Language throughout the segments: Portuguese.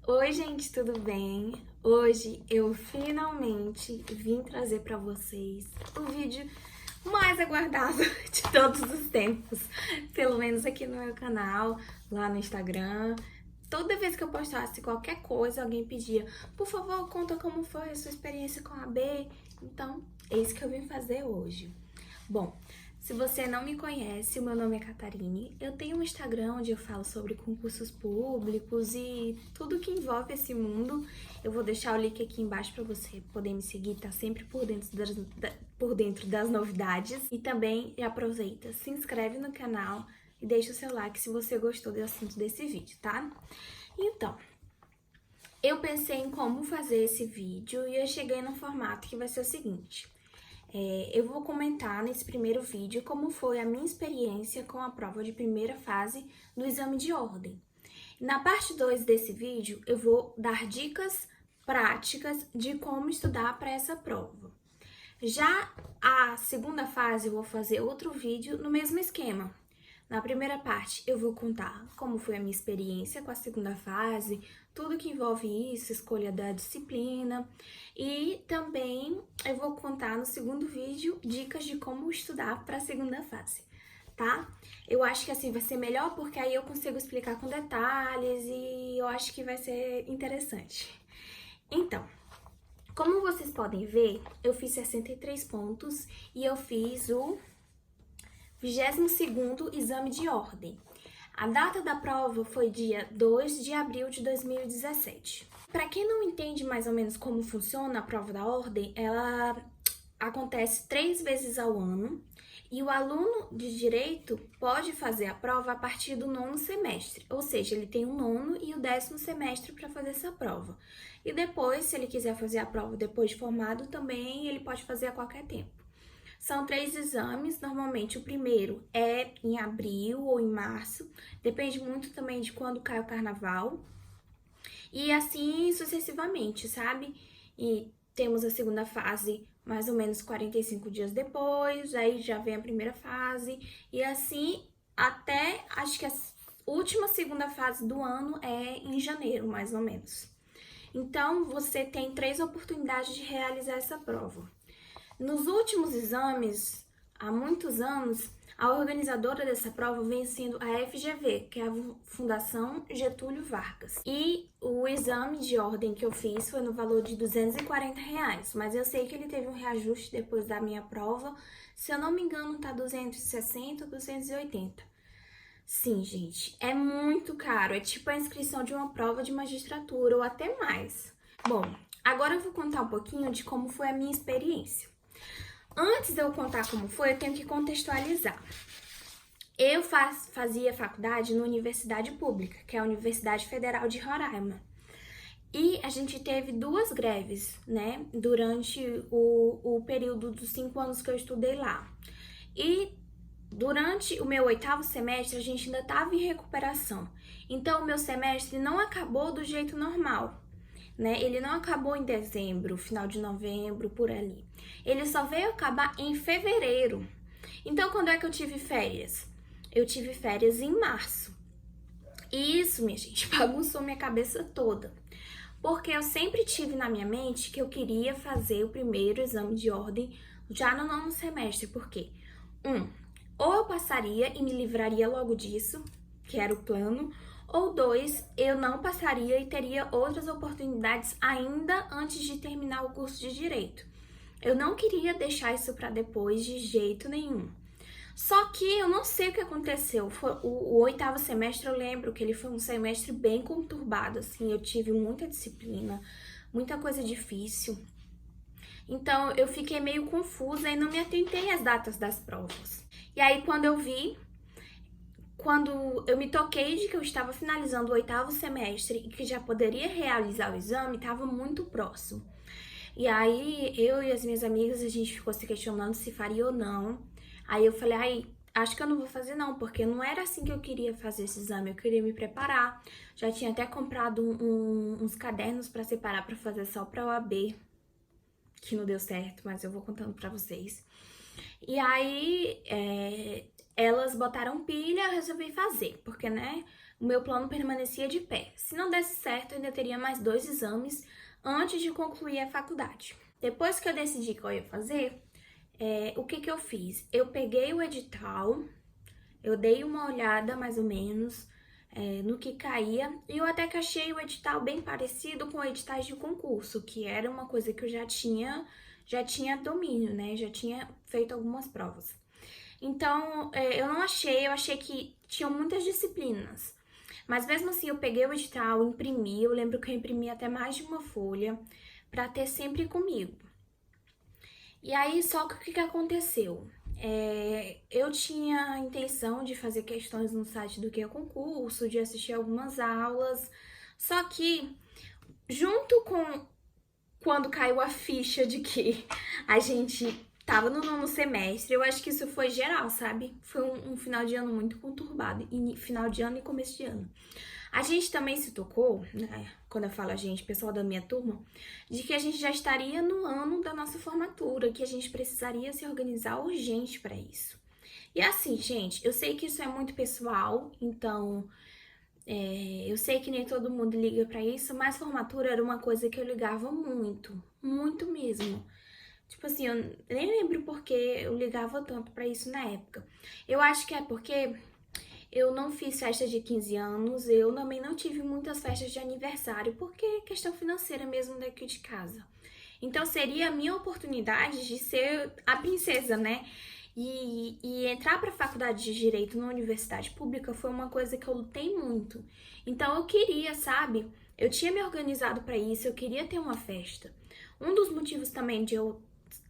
Oi, gente, tudo bem? Hoje eu finalmente vim trazer pra vocês o vídeo mais aguardado de todos os tempos, pelo menos aqui no meu canal, lá no Instagram. Toda vez que eu postasse qualquer coisa, alguém pedia, por favor, conta como foi a sua experiência com a AB. Então, é isso que eu vim fazer hoje. Bom, se você não me conhece, o meu nome é Catarine. Eu tenho um Instagram onde eu falo sobre concursos públicos e tudo que envolve esse mundo. Eu vou deixar o link aqui embaixo para você poder me seguir, tá sempre por dentro das novidades. E também aproveita, se inscreve no canal e deixa o seu like se você gostou do assunto desse vídeo, tá? Então, eu pensei em como fazer esse vídeo e eu cheguei num formato que vai ser o seguinte. Eu vou comentar nesse primeiro vídeo como foi a minha experiência com a prova de primeira fase do exame de ordem. Na parte 2 desse vídeo, eu vou dar dicas práticas de como estudar para essa prova. Já a segunda fase, eu vou fazer outro vídeo no mesmo esquema. Na primeira parte, eu vou contar como foi a minha experiência com a segunda fase, tudo que envolve isso, escolha da disciplina. E também eu vou contar no segundo vídeo dicas de como estudar para a segunda fase, tá? Eu acho que assim vai ser melhor porque aí eu consigo explicar com detalhes e eu acho que vai ser interessante. Então, como vocês podem ver, eu fiz 63 pontos e eu fiz o 22º exame de ordem. A data da prova foi dia 2 de abril de 2017. Para quem não entende mais ou menos como funciona a prova da ordem, ela acontece 3 vezes ao ano e o aluno de direito pode fazer a prova a partir do 9º semestre, ou seja, ele tem o 9º e o 10º semestre para fazer essa prova. E depois, se ele quiser fazer a prova depois de formado, também ele pode fazer a qualquer tempo. São 3 exames, normalmente o primeiro é em abril ou em março, depende muito também de quando cai o carnaval. E assim sucessivamente, sabe? E temos a segunda fase mais ou menos 45 dias depois, aí já vem a primeira fase, e assim até acho que a última segunda fase do ano é em janeiro, mais ou menos. Então, você tem 3 oportunidades de realizar essa prova. Nos últimos exames, há muitos anos, a organizadora dessa prova vem sendo a FGV, que é a Fundação Getúlio Vargas. E o exame de ordem que eu fiz foi no valor de R$ 240, mas eu sei que ele teve um reajuste depois da minha prova. Se eu não me engano, tá 260 ou 280. Sim, gente, é muito caro. É tipo a inscrição de uma prova de magistratura ou até mais. Bom, agora eu vou contar um pouquinho de como foi a minha experiência. Antes de eu contar como foi, eu tenho que contextualizar. Eu fazia faculdade na universidade pública, que é a Universidade Federal de Roraima. E a gente teve 2 greves, né, durante o período dos 5 anos que eu estudei lá. E durante o meu 8º semestre, a gente ainda estava em recuperação. Então, o meu semestre não acabou do jeito normal, né? Ele não acabou em dezembro, final de novembro, por ali. Ele só veio acabar em fevereiro. Então, quando é que eu tive férias? Eu tive férias em março. E isso, minha gente, bagunçou minha cabeça toda. Porque eu sempre tive na minha mente que eu queria fazer o primeiro exame de ordem já no 9º semestre. Por quê? Ou eu passaria e me livraria logo disso, que era o plano, ou 2, eu não passaria e teria outras oportunidades ainda antes de terminar o curso de Direito. Eu não queria deixar isso para depois de jeito nenhum. Só que eu não sei o que aconteceu. O 8º semestre, eu lembro que ele foi um semestre bem conturbado, assim, eu tive muita disciplina, muita coisa difícil. Então, eu fiquei meio confusa e não me atentei às datas das provas. E aí, quando eu me toquei de que eu estava finalizando o 8º semestre e que já poderia realizar o exame, estava muito próximo. E aí, eu e as minhas amigas, a gente ficou se questionando se faria ou não. Aí eu falei, acho que eu não vou fazer não, porque não era assim que eu queria fazer esse exame, eu queria me preparar. Já tinha até comprado uns cadernos para separar para fazer só para a OAB, que não deu certo, mas eu vou contando para vocês. E aí, elas botaram pilha, eu resolvi fazer, porque, né, o meu plano permanecia de pé. Se não desse certo, eu ainda teria mais 2 exames antes de concluir a faculdade. Depois que eu decidi que eu ia fazer, o que que eu fiz? Eu peguei o edital, eu dei uma olhada mais ou menos no que caía, e eu até que achei o edital bem parecido com editais de concurso, que era uma coisa que eu já tinha domínio, né? Já tinha feito algumas provas. Então, eu não achei, eu achei que tinham muitas disciplinas. Mas mesmo assim, eu peguei o edital, imprimi, eu lembro que eu imprimi até mais de uma folha, para ter sempre comigo. E aí, só que o que aconteceu? Eu tinha a intenção de fazer questões no site do que é concurso, de assistir algumas aulas, só que junto com quando caiu a ficha de que a gente tava no 9º semestre, eu acho que isso foi geral, sabe? Foi um final de ano muito conturbado, final de ano e começo de ano. A gente também se tocou, né, quando eu falo a gente, pessoal da minha turma, de que a gente já estaria no ano da nossa formatura, que a gente precisaria se organizar urgente para isso. E assim, gente, eu sei que isso é muito pessoal, então eu sei que nem todo mundo liga para isso, mas formatura era uma coisa que eu ligava muito, muito mesmo. Tipo assim, eu nem lembro porque eu ligava tanto para isso na época. Eu acho que é porque eu não fiz festa de 15 anos, eu também não tive muitas festas de aniversário, porque é questão financeira mesmo daqui de casa. Então seria a minha oportunidade de ser a princesa, né? E entrar para a faculdade de Direito na universidade pública foi uma coisa que eu lutei muito. Então eu queria, sabe? Eu tinha me organizado para isso, eu queria ter uma festa. Um dos motivos também de eu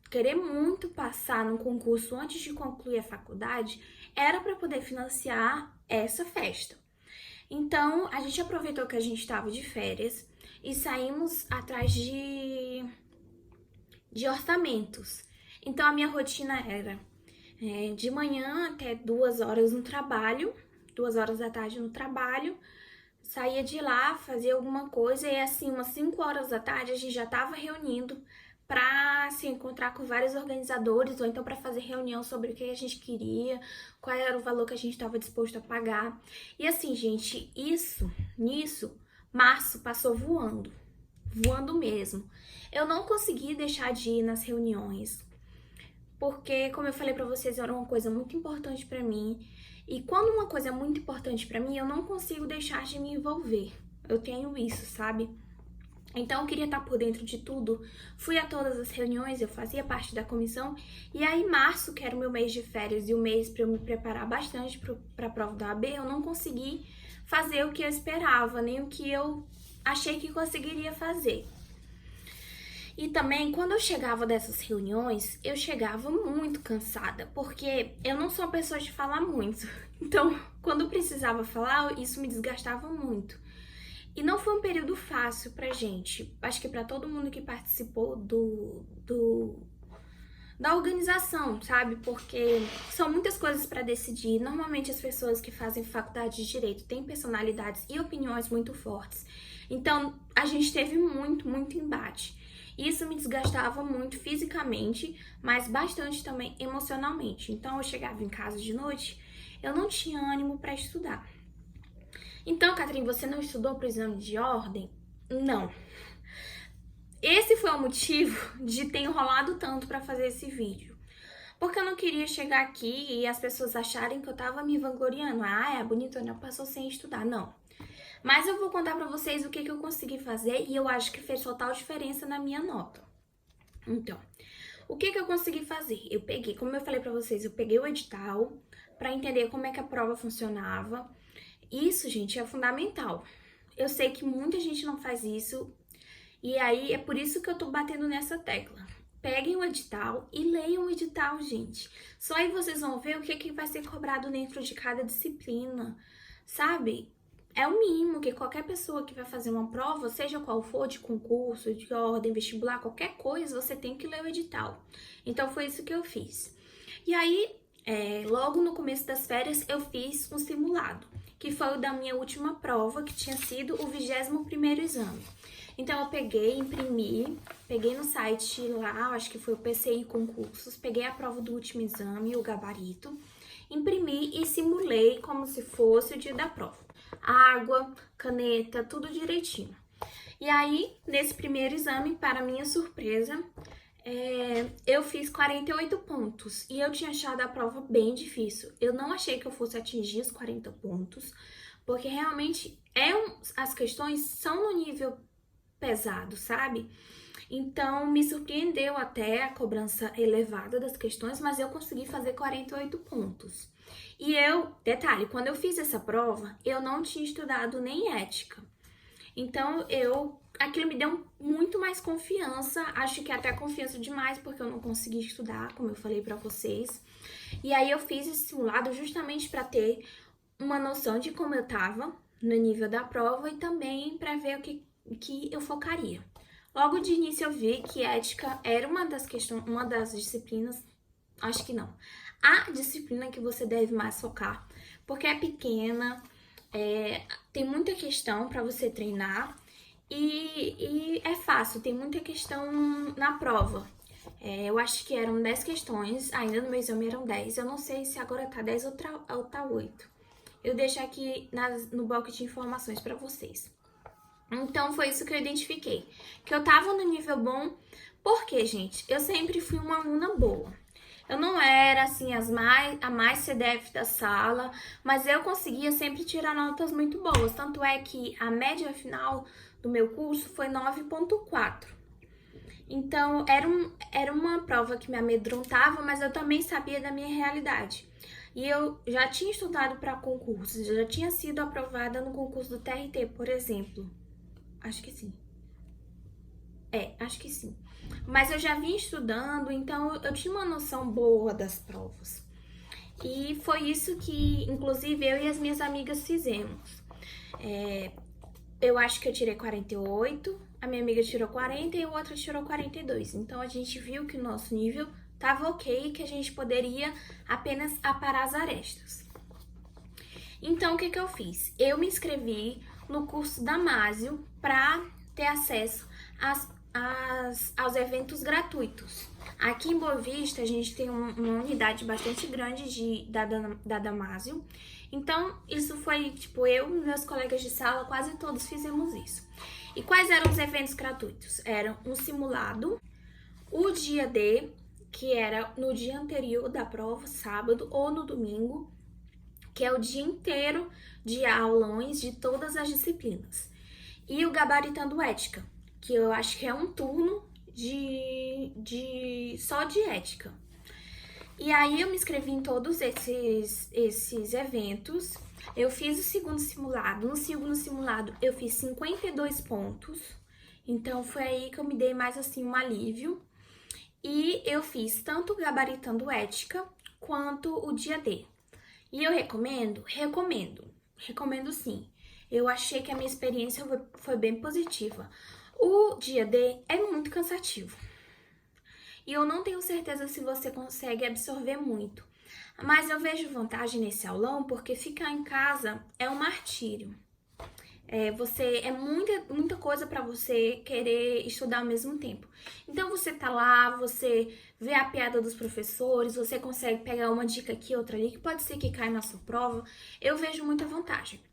querer muito passar no concurso antes de concluir a faculdade era para poder financiar essa festa. Então, a gente aproveitou que a gente estava de férias e saímos atrás de orçamentos. Então, a minha rotina era de manhã até 2 horas no trabalho, 2 horas da tarde no trabalho, saía de lá, fazia alguma coisa e assim, umas 5 horas da tarde a gente já estava reunindo para se encontrar com vários organizadores, ou então para fazer reunião sobre o que a gente queria, qual era o valor que a gente estava disposto a pagar. E assim, gente, nisso, março passou voando, voando mesmo. Eu não consegui deixar de ir nas reuniões, porque, como eu falei para vocês, era uma coisa muito importante para mim. E quando uma coisa é muito importante para mim, eu não consigo deixar de me envolver. Eu tenho isso, sabe? Então, eu queria estar por dentro de tudo. Fui a todas as reuniões, eu fazia parte da comissão. E aí, março, que era o meu mês de férias e o mês para eu me preparar bastante para a prova da OAB, eu não consegui fazer o que eu esperava, nem o que eu achei que conseguiria fazer. E também, quando eu chegava dessas reuniões, eu chegava muito cansada, porque eu não sou uma pessoa de falar muito. Então, quando eu precisava falar, isso me desgastava muito. E não foi um período fácil pra gente. Acho que pra todo mundo que participou da organização, sabe? Porque são muitas coisas pra decidir. Normalmente as pessoas que fazem faculdade de Direito têm personalidades e opiniões muito fortes. Então, a gente teve muito, muito embate. Isso me desgastava muito fisicamente, mas bastante também emocionalmente. Então, eu chegava em casa de noite, eu não tinha ânimo pra estudar. Então, Catherine, você não estudou para o exame de ordem? Não. Esse foi o motivo de ter enrolado tanto para fazer esse vídeo. Porque eu não queria chegar aqui e as pessoas acharem que eu tava me vangloriando. Ah, a bonitona passou sem estudar. Não. Mas eu vou contar para vocês o que eu consegui fazer e eu acho que fez total diferença na minha nota. Então, o que eu consegui fazer? Eu peguei, como eu falei para vocês, eu peguei o edital para entender como é que a prova funcionava. Isso, gente, é fundamental. Eu sei que muita gente não faz isso, e aí é por isso que eu tô batendo nessa tecla. Peguem o edital e leiam o edital, gente. Só aí vocês vão ver o que vai ser cobrado dentro de cada disciplina, sabe? É o mínimo que qualquer pessoa que vai fazer uma prova, seja qual for, de concurso, de ordem, vestibular, qualquer coisa, você tem que ler o edital. Então foi isso que eu fiz. E aí, logo no começo das férias, eu fiz um simulado, que foi o da minha última prova, que tinha sido o 21º exame. Então, eu peguei, imprimi, peguei no site lá, acho que foi o PCI Concursos, peguei a prova do último exame, o gabarito, imprimi e simulei como se fosse o dia da prova. água, caneta, tudo direitinho. E aí, nesse primeiro exame, para minha surpresa, eu fiz 48 pontos e eu tinha achado a prova bem difícil. Eu não achei que eu fosse atingir os 40 pontos, porque realmente as questões são no nível pesado, sabe? Então, me surpreendeu até a cobrança elevada das questões, mas eu consegui fazer 48 pontos. E detalhe, quando eu fiz essa prova, eu não tinha estudado nem ética. Então, aquilo me deu muito mais confiança, acho que até confiança demais, porque eu não consegui estudar, como eu falei pra vocês. E aí, eu fiz esse simulado justamente pra ter uma noção de como eu tava no nível da prova e também pra ver o que eu focaria. Logo de início, eu vi que ética era uma das disciplinas, acho que não, a disciplina que você deve mais focar, porque é pequena, tem muita questão para você treinar e é fácil, tem muita questão na prova. Eu acho que eram 10 questões, ainda no meu exame eram 10, eu não sei se agora tá 10 ou tá 8. Eu deixo aqui no bloco de informações para vocês. Então foi isso que eu identifiquei, que eu tava no nível bom, porque, gente, eu sempre fui uma aluna boa. Eu não era, assim, a mais CDF da sala, mas eu conseguia sempre tirar notas muito boas. Tanto é que a média final do meu curso foi 9,4. Então, era uma prova que me amedrontava, mas eu também sabia da minha realidade. E eu já tinha estudado para concursos, já tinha sido aprovada no concurso do TRT, por exemplo. Acho que sim. Acho que sim. Mas eu já vinha estudando, então eu tinha uma noção boa das provas. E foi isso que, inclusive, eu e as minhas amigas fizemos. Eu acho que eu tirei 48, a minha amiga tirou 40 e a outra tirou 42. Então a gente viu que o nosso nível estava ok, que a gente poderia apenas aparar as arestas. Então o que eu fiz? Eu me inscrevi no curso da Másio para ter acesso aos eventos gratuitos. Aqui em Boa Vista, a gente tem uma unidade bastante grande da Damásio. Então, isso foi, tipo, eu e meus colegas de sala, quase todos fizemos isso. E quais eram os eventos gratuitos? Eram um simulado, o dia D, que era no dia anterior da prova, sábado ou no domingo, que é o dia inteiro de aulões de todas as disciplinas. E o gabaritando ética, que eu acho que é um turno só de ética. E aí eu me inscrevi em todos esses eventos. Eu fiz o segundo simulado. No segundo simulado eu fiz 52 pontos. Então foi aí que eu me dei mais assim um alívio. E eu fiz tanto o gabaritando ética quanto o dia D. E eu recomendo? Recomendo sim. Eu achei que a minha experiência foi bem positiva. O dia D é muito cansativo. E eu não tenho certeza se você consegue absorver muito. Mas eu vejo vantagem nesse aulão porque ficar em casa é um martírio. É muita coisa para você querer estudar ao mesmo tempo. Então você tá lá, você vê a piada dos professores, você consegue pegar uma dica aqui, outra ali, que pode ser que caia na sua prova. Eu vejo muita vantagem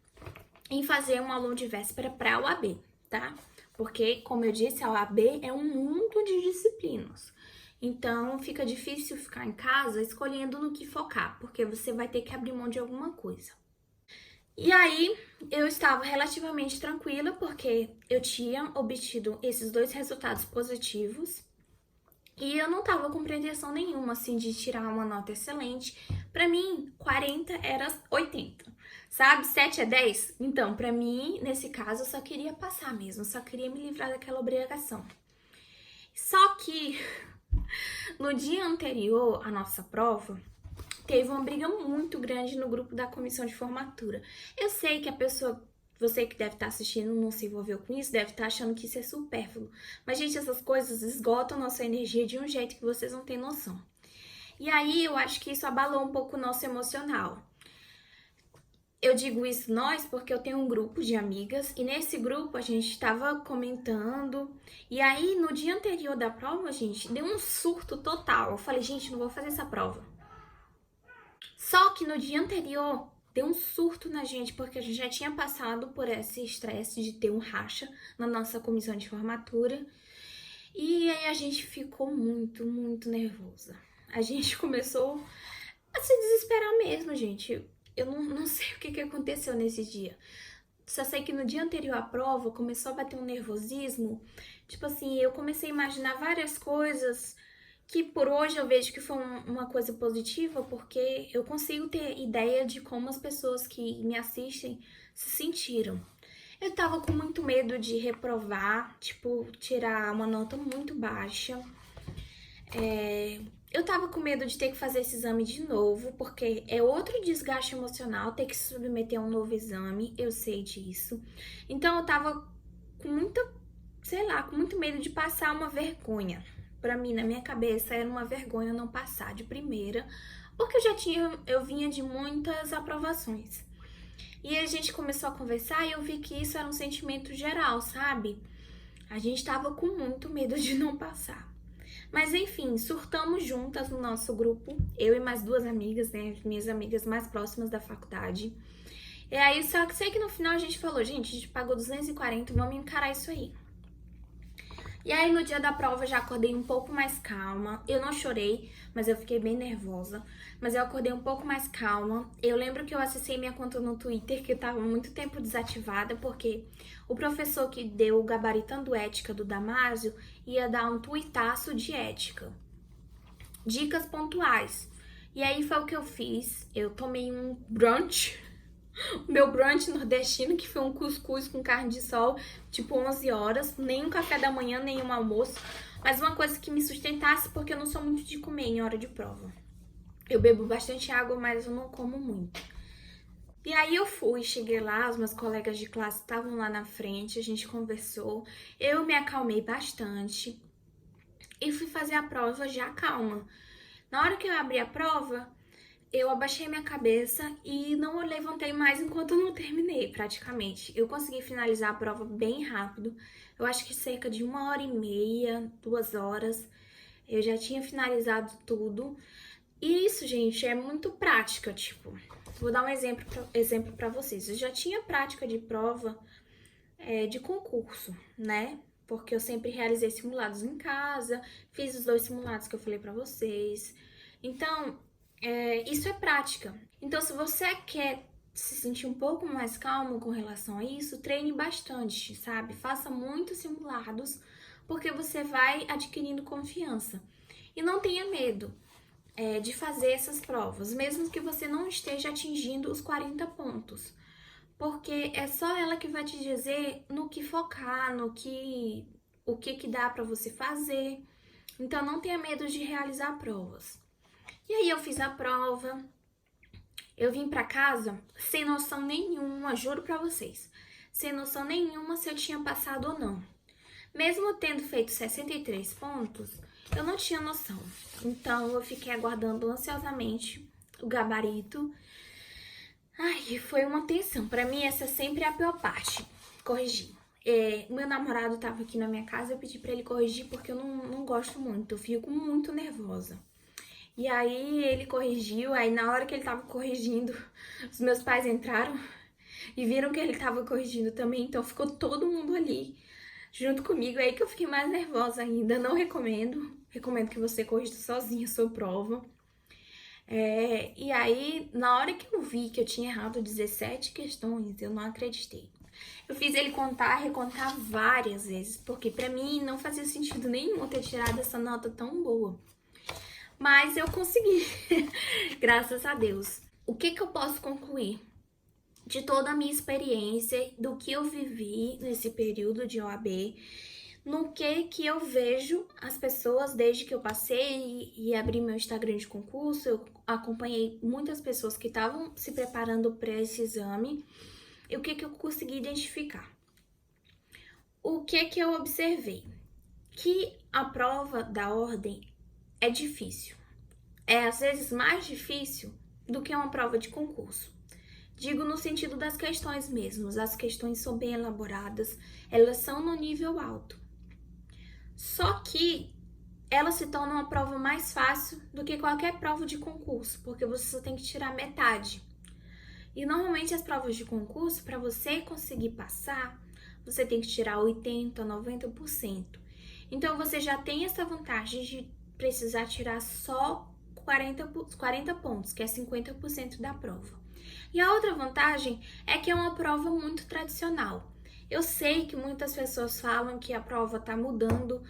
em fazer um aulão de véspera para a OAB, tá? Porque, como eu disse, a OAB é um mundo de disciplinas. Então, fica difícil ficar em casa escolhendo no que focar, porque você vai ter que abrir mão de alguma coisa. E aí, eu estava relativamente tranquila, porque eu tinha obtido esses 2 resultados positivos. E eu não tava com pretensão nenhuma, assim, de tirar uma nota excelente. Pra mim, 40 era 80, sabe? 7 é 10? Então, pra mim, nesse caso, eu só queria passar mesmo, só queria me livrar daquela obrigação. Só que, no dia anterior à nossa prova, teve uma briga muito grande no grupo da comissão de formatura. Eu sei que você que deve estar assistindo não se envolveu com isso, deve estar achando que isso é supérfluo. Mas, gente, essas coisas esgotam nossa energia de um jeito que vocês não têm noção. E aí, eu acho que isso abalou um pouco o nosso emocional. Eu digo isso nós porque eu tenho um grupo de amigas e nesse grupo a gente estava comentando. E aí, no dia anterior da prova, gente, deu um surto total. Eu falei, gente, não vou fazer essa prova. Só que no dia anterior, deu um surto na gente, porque a gente já tinha passado por esse estresse de ter um racha na nossa comissão de formatura. E aí a gente ficou muito, muito nervosa. A gente começou a se desesperar mesmo, gente. Eu não sei o que aconteceu nesse dia. Só sei que no dia anterior à prova começou a bater um nervosismo. Tipo assim, eu comecei a imaginar várias coisas que por hoje eu vejo que foi uma coisa positiva, porque eu consigo ter ideia de como as pessoas que me assistem se sentiram. Eu tava com muito medo de reprovar, tipo, tirar uma nota muito baixa. Eu tava com medo de ter que fazer esse exame de novo, porque é outro desgaste emocional ter que se submeter a um novo exame, eu sei disso. Então eu tava com muita, sei lá, com muito medo de passar uma vergonha. Pra mim, na minha cabeça, era uma vergonha não passar de primeira, porque eu vinha de muitas aprovações. E a gente começou a conversar e eu vi que isso era um sentimento geral, sabe? A gente tava com muito medo de não passar. Mas enfim, surtamos juntas no nosso grupo, eu e mais duas amigas, né? Minhas amigas mais próximas da faculdade. E aí, só que sei que no final a gente falou, gente, a gente pagou 240, vamos encarar isso aí. E aí no dia da prova eu já acordei um pouco mais calma. Eu não chorei, mas eu fiquei bem nervosa. Mas eu acordei um pouco mais calma. Eu lembro que eu acessei minha conta no Twitter, que eu tava muito tempo desativada, porque o professor que deu o Gabaritando Ética do Damásio ia dar um tuitaço de ética. Dicas pontuais. E aí foi o que eu fiz. Eu tomei um brunch. Meu brunch nordestino, que foi um cuscuz com carne de sol, tipo 11 horas, nem um café da manhã, nem um almoço, mas uma coisa que me sustentasse, porque eu não sou muito de comer em hora de prova. Eu bebo bastante água, mas eu não como muito. E aí eu fui, cheguei lá, os meus colegas de classe estavam lá na frente, a gente conversou, eu me acalmei bastante e fui fazer a prova já calma. Na hora que eu abri a prova, eu abaixei minha cabeça e não levantei mais enquanto eu não terminei, praticamente. Eu consegui finalizar a prova bem rápido. Eu acho que cerca de 1h30, 2 horas. Eu já tinha finalizado tudo. E isso, gente, é muito prática, tipo... Vou dar um exemplo pra vocês. Eu já tinha prática de prova de concurso, né? Porque eu sempre realizei simulados em casa, fiz os 2 simulados que eu falei pra vocês. Então, isso é prática. Então, se você quer se sentir um pouco mais calmo com relação a isso, treine bastante, sabe? Faça muitos simulados, porque você vai adquirindo confiança. E não tenha medo de fazer essas provas, mesmo que você não esteja atingindo os 40 pontos. Porque é só ela que vai te dizer no que focar, o que dá pra você fazer. Então, não tenha medo de realizar provas. E aí eu fiz a prova, eu vim pra casa sem noção nenhuma, juro pra vocês, sem noção nenhuma se eu tinha passado ou não. Mesmo tendo feito 63 pontos, eu não tinha noção. Então eu fiquei aguardando ansiosamente o gabarito. Ai, foi uma tensão. Pra mim essa sempre é a pior parte, corrigir. Meu namorado tava aqui na minha casa, eu pedi pra ele corrigir porque eu não gosto muito, eu fico muito nervosa. E aí ele corrigiu, aí na hora que ele tava corrigindo, os meus pais entraram e viram que ele tava corrigindo também, então ficou todo mundo ali junto comigo, é aí que eu fiquei mais nervosa ainda. Não recomendo, recomendo que você corrija sozinha a sua prova. E aí, na hora que eu vi que eu tinha errado 17 questões, eu não acreditei. Eu fiz ele contar, recontar várias vezes, porque pra mim não fazia sentido nenhum ter tirado essa nota tão boa. Mas eu consegui, graças a Deus. O que eu posso concluir de toda a minha experiência, do que eu vivi nesse período de OAB, no que eu vejo as pessoas desde que eu passei e abri meu Instagram de concurso, eu acompanhei muitas pessoas que estavam se preparando para esse exame, e o que eu consegui identificar. O que eu observei? Que a prova da ordem é difícil. É às vezes mais difícil do que uma prova de concurso. Digo no sentido das questões mesmo. As questões são bem elaboradas, elas são no nível alto. Só que ela se torna uma prova mais fácil do que qualquer prova de concurso, porque você só tem que tirar metade. E normalmente as provas de concurso, para você conseguir passar, você tem que tirar 80, 90%. Então você já tem essa vantagem de precisar tirar só 40 pontos, que é 50% da prova. E a outra vantagem é que é uma prova muito tradicional. Eu sei que muitas pessoas falam que a prova tá mudando,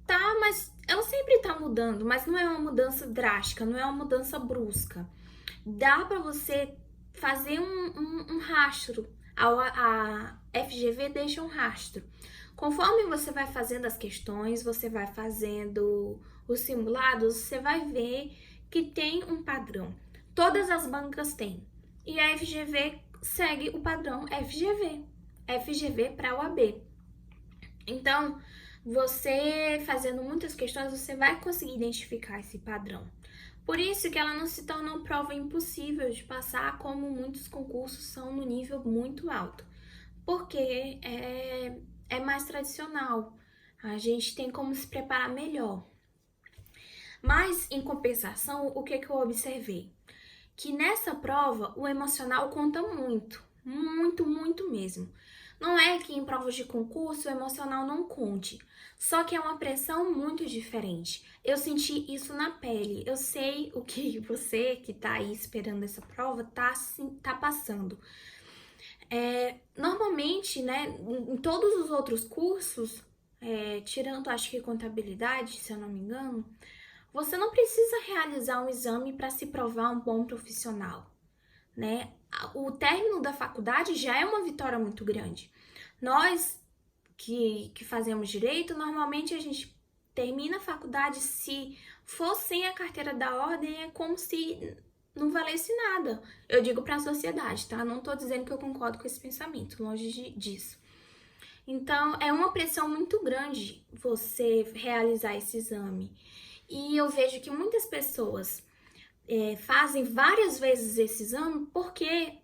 tá, mas ela sempre tá mudando, mas não é uma mudança drástica, não é uma mudança brusca. Dá para você fazer um rastro. A FGV deixa um rastro. Conforme você vai fazendo as questões, você vai fazendo os simulados, você vai ver que tem um padrão. Todas as bancas têm. E a FGV segue o padrão FGV. FGV para a OAB. Então, você fazendo muitas questões, você vai conseguir identificar esse padrão. Por isso que ela não se torna uma prova impossível de passar, como muitos concursos são no nível muito alto. Porque é mais tradicional. A gente tem como se preparar melhor. Mas, em compensação, o que eu observei? Que nessa prova, o emocional conta muito. Muito, muito mesmo. Não é que em provas de concurso o emocional não conte, só que é uma pressão muito diferente. Eu senti isso na pele. Eu sei o que você que tá aí esperando essa prova tá passando. Normalmente, né, em todos os outros cursos, tirando acho que contabilidade, se eu não me engano, você não precisa realizar um exame para se provar um bom profissional, né? O término da faculdade já é uma vitória muito grande. Nós que fazemos direito, normalmente a gente termina a faculdade, se for sem a carteira da ordem, é como se não valesse nada. Eu digo para a sociedade, tá? Não tô dizendo que eu concordo com esse pensamento, longe disso. Então, é uma pressão muito grande você realizar esse exame. E eu vejo que muitas pessoas fazem várias vezes esse exame porque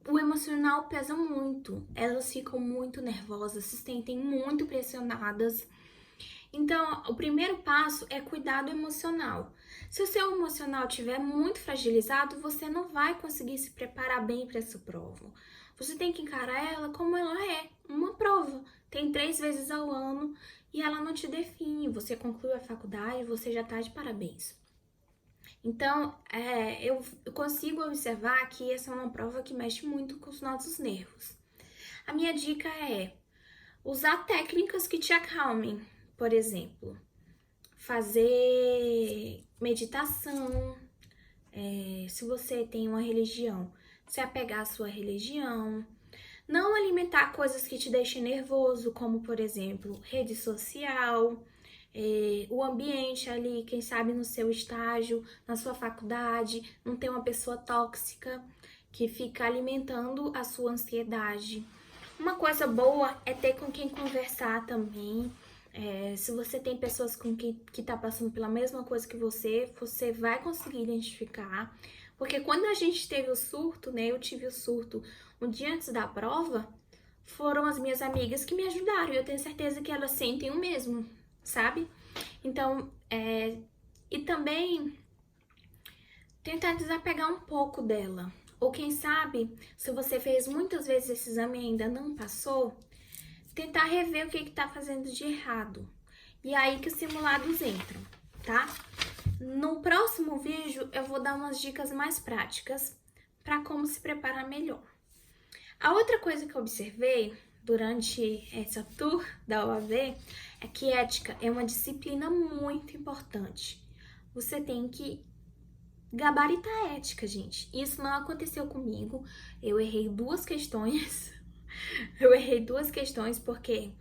o emocional pesa muito. Elas ficam muito nervosas, se sentem muito pressionadas. Então, o primeiro passo é cuidado emocional. Se o seu emocional estiver muito fragilizado, você não vai conseguir se preparar bem para essa prova. Você tem que encarar ela como ela é, uma prova. Tem 3 vezes ao ano e ela não te define. Você conclui a faculdade, você já está de parabéns. Então, eu consigo observar que essa é uma prova que mexe muito com os nossos nervos. A minha dica é usar técnicas que te acalmem. Por exemplo, fazer meditação. Se você tem uma religião, se apegar à sua religião. Não alimentar coisas que te deixem nervoso, como, por exemplo, rede social, o ambiente ali, quem sabe no seu estágio, na sua faculdade, não tem uma pessoa tóxica que fica alimentando a sua ansiedade. Uma coisa boa é ter com quem conversar também. Se você tem pessoas com que tá passando pela mesma coisa que você vai conseguir identificar. Porque quando a gente teve o surto, né? Eu tive o surto um dia antes da prova, foram as minhas amigas que me ajudaram. E eu tenho certeza que elas sentem o mesmo, sabe? Então, e também tentar desapegar um pouco dela. Ou quem sabe, se você fez muitas vezes esse exame e ainda não passou, tentar rever o que tá fazendo de errado. E aí que os simulados entram, tá? No próximo vídeo eu vou dar umas dicas mais práticas para como se preparar melhor. A outra coisa que eu observei durante essa tour da OAB é que ética é uma disciplina muito importante. Você tem que gabaritar a ética, gente. Isso não aconteceu comigo. Eu errei 2 questões. Eu errei 2 questões porque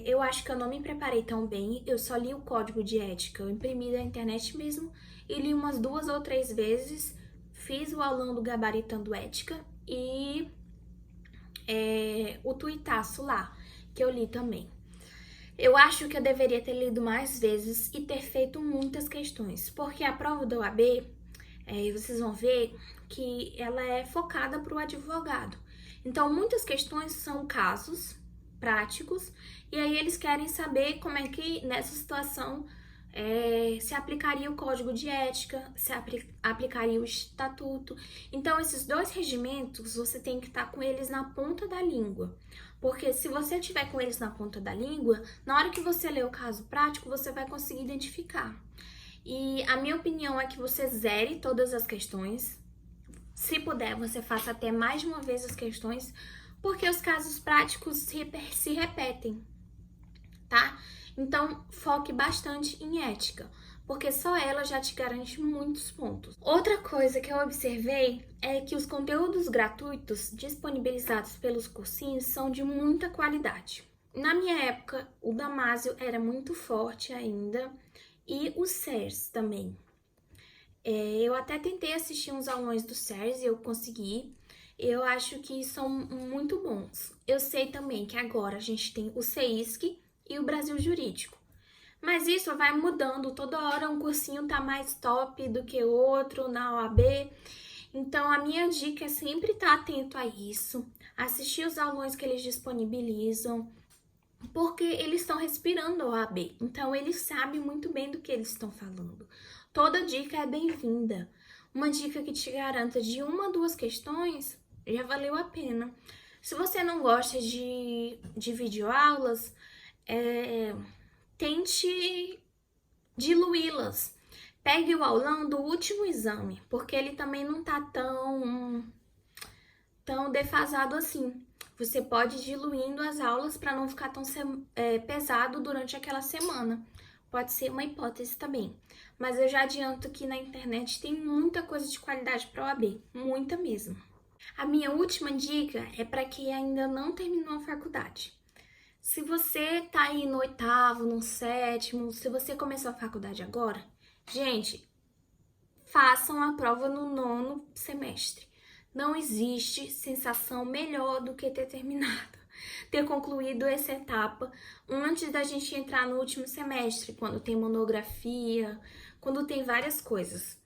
eu acho que eu não me preparei tão bem. Eu só li o código de ética, eu imprimi da internet mesmo e li umas 2 ou 3 vezes. Fiz o aulão do Gabaritando Ética e o tuitaço lá, que eu li também. Eu acho que eu deveria ter lido mais vezes e ter feito muitas questões, porque a prova da OAB, vocês vão ver que ela é focada para o advogado. Então, muitas questões são casos práticos, e aí eles querem saber como é que nessa situação se aplicaria o código de ética, se aplicaria o estatuto. Então, esses dois regimentos, você tem que estar com eles na ponta da língua. Porque se você tiver com eles na ponta da língua, na hora que você ler o caso prático, você vai conseguir identificar. E a minha opinião é que você zere todas as questões. Se puder, você faça até mais de uma vez as questões, porque os casos práticos se repetem, tá? Então, foque bastante em ética, porque só ela já te garante muitos pontos. Outra coisa que eu observei é que os conteúdos gratuitos disponibilizados pelos cursinhos são de muita qualidade. Na minha época, o Damásio era muito forte ainda, e o SERS também. Eu até tentei assistir uns aulões do SERS e eu consegui. Eu acho que são muito bons. Eu sei também que agora a gente tem o CEISC e o Brasil Jurídico. Mas isso vai mudando, toda hora um cursinho tá mais top do que outro na OAB. Então a minha dica é sempre estar atento a isso, assistir os aulões que eles disponibilizam, porque eles estão respirando a OAB, então eles sabem muito bem do que eles estão falando. Toda dica é bem-vinda. Uma dica que te garanta de uma ou duas questões já valeu a pena. Se você não gosta de videoaulas, tente diluí-las. Pegue o aulão do último exame, porque ele também não tá tão defasado assim. Você pode ir diluindo as aulas para não ficar tão pesado durante aquela semana. Pode ser uma hipótese também. Mas eu já adianto que na internet tem muita coisa de qualidade para OAB, muita mesmo. A minha última dica é para quem ainda não terminou a faculdade. Se você tá aí no 8º, no 7º, se você começou a faculdade agora, gente, façam a prova no 9º semestre. Não existe sensação melhor do que ter terminado, ter concluído essa etapa antes da gente entrar no último semestre, quando tem monografia, quando tem várias coisas.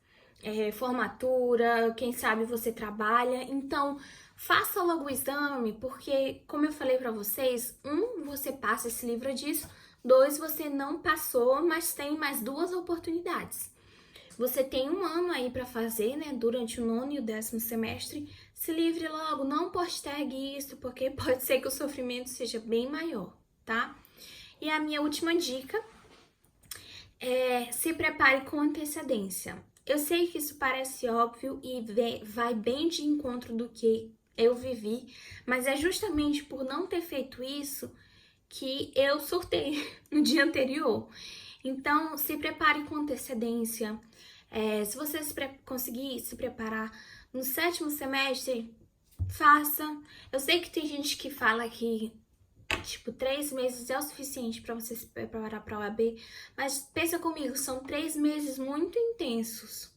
Formatura, quem sabe você trabalha. Então, faça logo o exame, porque, como eu falei pra vocês, 1, você passa e se livra disso, 2, você não passou, mas tem mais 2 oportunidades. Você tem 1 ano aí para fazer, né, durante o 9º e o 10º semestre. Se livre logo, não postergue isso, porque pode ser que o sofrimento seja bem maior, tá? E a minha última dica é se prepare com antecedência. Eu sei que isso parece óbvio e vai bem de encontro do que eu vivi, mas é justamente por não ter feito isso que eu surtei no dia anterior. Então, se prepare com antecedência. Se você conseguir se preparar no 7º semestre, faça. Eu sei que tem gente que fala que, 3 meses é o suficiente para você se preparar para a OAB, mas pensa comigo, são 3 meses muito intensos.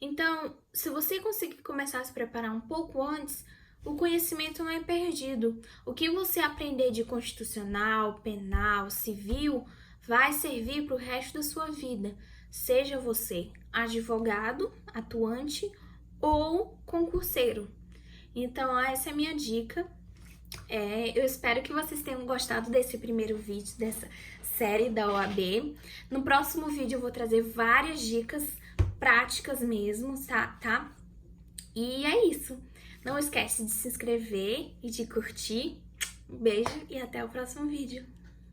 Então, se você conseguir começar a se preparar um pouco antes, o conhecimento não é perdido. O que você aprender de constitucional, penal, civil, vai servir para o resto da sua vida. Seja você advogado, atuante ou concurseiro. Então, essa é a minha dica. Eu espero que vocês tenham gostado desse primeiro vídeo, dessa série da OAB. No próximo vídeo eu vou trazer várias dicas práticas mesmo, tá? E é isso. Não esquece de se inscrever e de curtir. Um beijo e até o próximo vídeo.